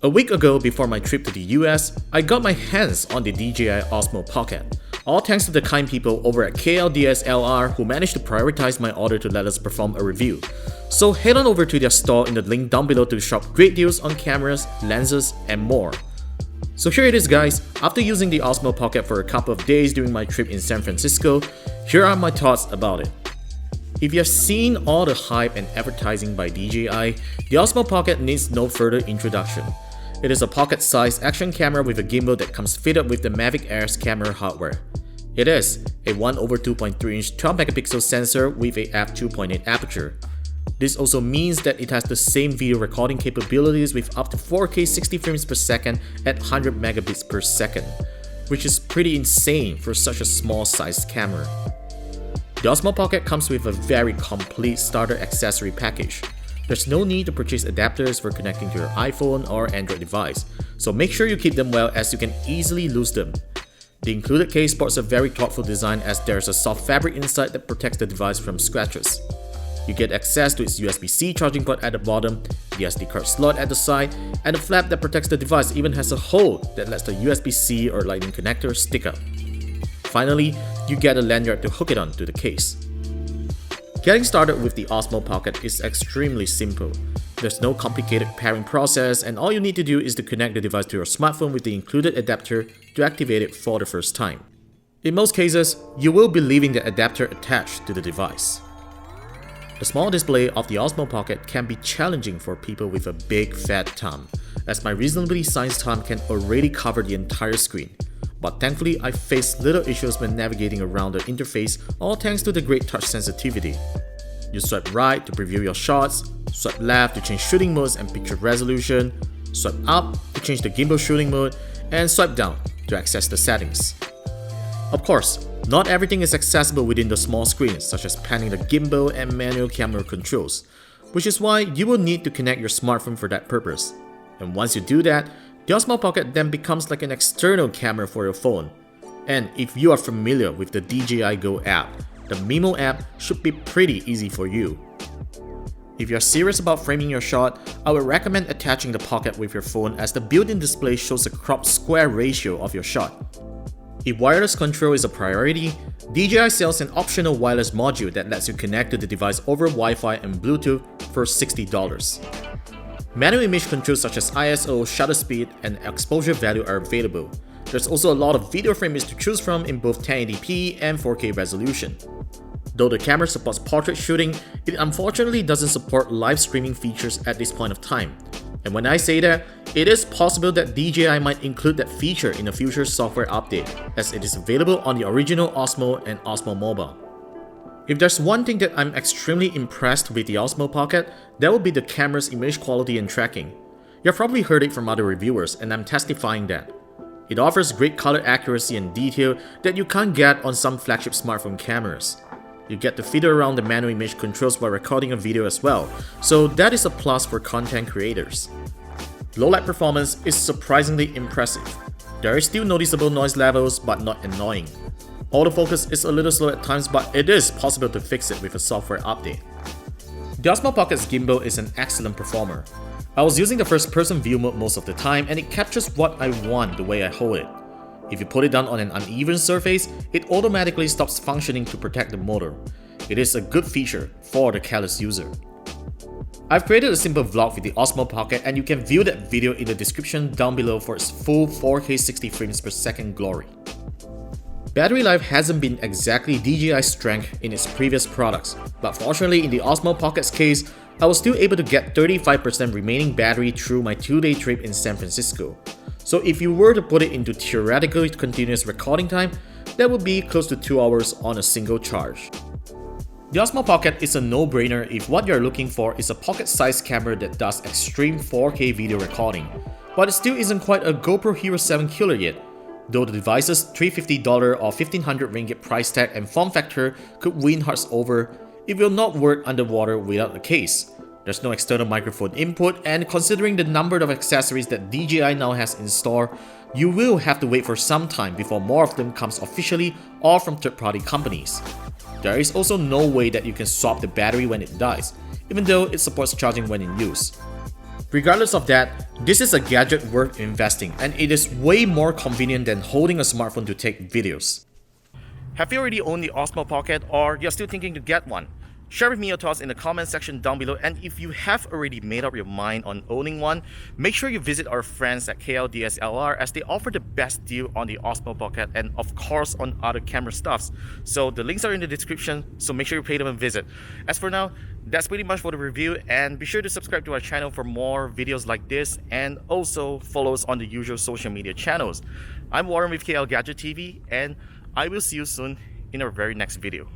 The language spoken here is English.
A week ago, before my trip to the US, I got my hands on the DJI Osmo Pocket, all thanks to the kind people over at KLGadgetTV who managed to prioritize my order to let us perform a review. So head on over to their store in the link down below to shop great deals on cameras, lenses, and more. So here it is guys, after using the Osmo Pocket for a couple of days during my trip in San Francisco, here are my thoughts about it. If you have seen all the hype and advertising by DJI, the Osmo Pocket needs no further introduction. It is a pocket-sized action camera with a gimbal that comes fitted with the Mavic Air's camera hardware. It is a 1/2.3-inch 12-megapixel sensor with a f2.8 aperture. This also means that it has the same video recording capabilities with up to 4K 60 frames per second at 100 megabits per second, which is pretty insane for such a small-sized camera. The Osmo Pocket comes with a very complete starter accessory package. There's no need to purchase adapters for connecting to your iPhone or Android device, so make sure you keep them well as you can easily lose them. The included case sports a very thoughtful design as there's a soft fabric inside that protects the device from scratches. You get access to its USB-C charging port at the bottom, the SD card slot at the side, and the flap that protects the device even has a hole that lets the USB-C or Lightning connector stick up. Finally, you get a lanyard to hook it onto the case. Getting started with the Osmo Pocket is extremely simple. There's no complicated pairing process and all you need to do is to connect the device to your smartphone with the included adapter to activate it for the first time. In most cases, you will be leaving the adapter attached to the device. The small display of the Osmo Pocket can be challenging for people with a big fat thumb, as my reasonably sized thumb can already cover the entire screen. But thankfully, I faced little issues when navigating around the interface, all thanks to the great touch sensitivity. You swipe right to preview your shots, swipe left to change shooting modes and picture resolution, swipe up to change the gimbal shooting mode, and swipe down to access the settings. Of course, not everything is accessible within the small screen, such as panning the gimbal and manual camera controls, which is why you will need to connect your smartphone for that purpose. And once you do that, the Osmo Pocket then becomes like an external camera for your phone. And if you are familiar with the DJI Go app, the Mimo app should be pretty easy for you. If you're serious about framing your shot, I would recommend attaching the Pocket with your phone as the built-in display shows a cropped square ratio of your shot. If wireless control is a priority, DJI sells an optional wireless module that lets you connect to the device over Wi-Fi and Bluetooth for $60. Manual image controls such as ISO, shutter speed, and exposure value are available. There's also a lot of video frames to choose from in both 1080p and 4K resolution. Though the camera supports portrait shooting, it unfortunately doesn't support live streaming features at this point of time. And when I say that, it is possible that DJI might include that feature in a future software update, as it is available on the original Osmo and Osmo Mobile. If there's one thing that I'm extremely impressed with the Osmo Pocket, that would be the camera's image quality and tracking. You've probably heard it from other reviewers, and I'm testifying that. It offers great color accuracy and detail that you can't get on some flagship smartphone cameras. You get to fiddle around the manual image controls while recording a video as well, so that is a plus for content creators. Low light performance is surprisingly impressive. There is still noticeable noise levels, but not annoying. Autofocus is a little slow at times, but it is possible to fix it with a software update. The Osmo Pocket's gimbal is an excellent performer. I was using the first-person view mode most of the time and it captures what I want the way I hold it. If you put it down on an uneven surface, it automatically stops functioning to protect the motor. It is a good feature for the careless user. I've created a simple vlog with the Osmo Pocket and you can view that video in the description down below for its full 4K 60 frames per second glory. Battery life hasn't been exactly DJI's strength in its previous products, but fortunately in the Osmo Pocket's case, I was still able to get 35% remaining battery through my 2-day trip in San Francisco. So if you were to put it into theoretically continuous recording time, that would be close to 2 hours on a single charge. The Osmo Pocket is a no-brainer if what you're looking for is a pocket-sized camera that does extreme 4K video recording, but it still isn't quite a GoPro Hero 7 killer yet. Though the device's $350 or 1500 ringgit price tag and form factor could win hearts over, it will not work underwater without a case. There's no external microphone input, and considering the number of accessories that DJI now has in store, you will have to wait for some time before more of them comes officially or from third-party companies. There is also no way that you can swap the battery when it dies, even though it supports charging when in use. Regardless of that, this is a gadget worth investing, and it is way more convenient than holding a smartphone to take videos. Have you already owned the Osmo Pocket, or you're still thinking to get one? Share with me your thoughts in the comment section down below, and if you have already made up your mind on owning one, make sure you visit our friends at KLDSLR as they offer the best deal on the Osmo Pocket and of course on other camera stuffs. So the links are in the description, so make sure you pay them a visit. As for now, that's pretty much for the review, and be sure to subscribe to our channel for more videos like this, and also follow us on the usual social media channels. I'm Warren with KLGadgetTV, and I will see you soon in our very next video.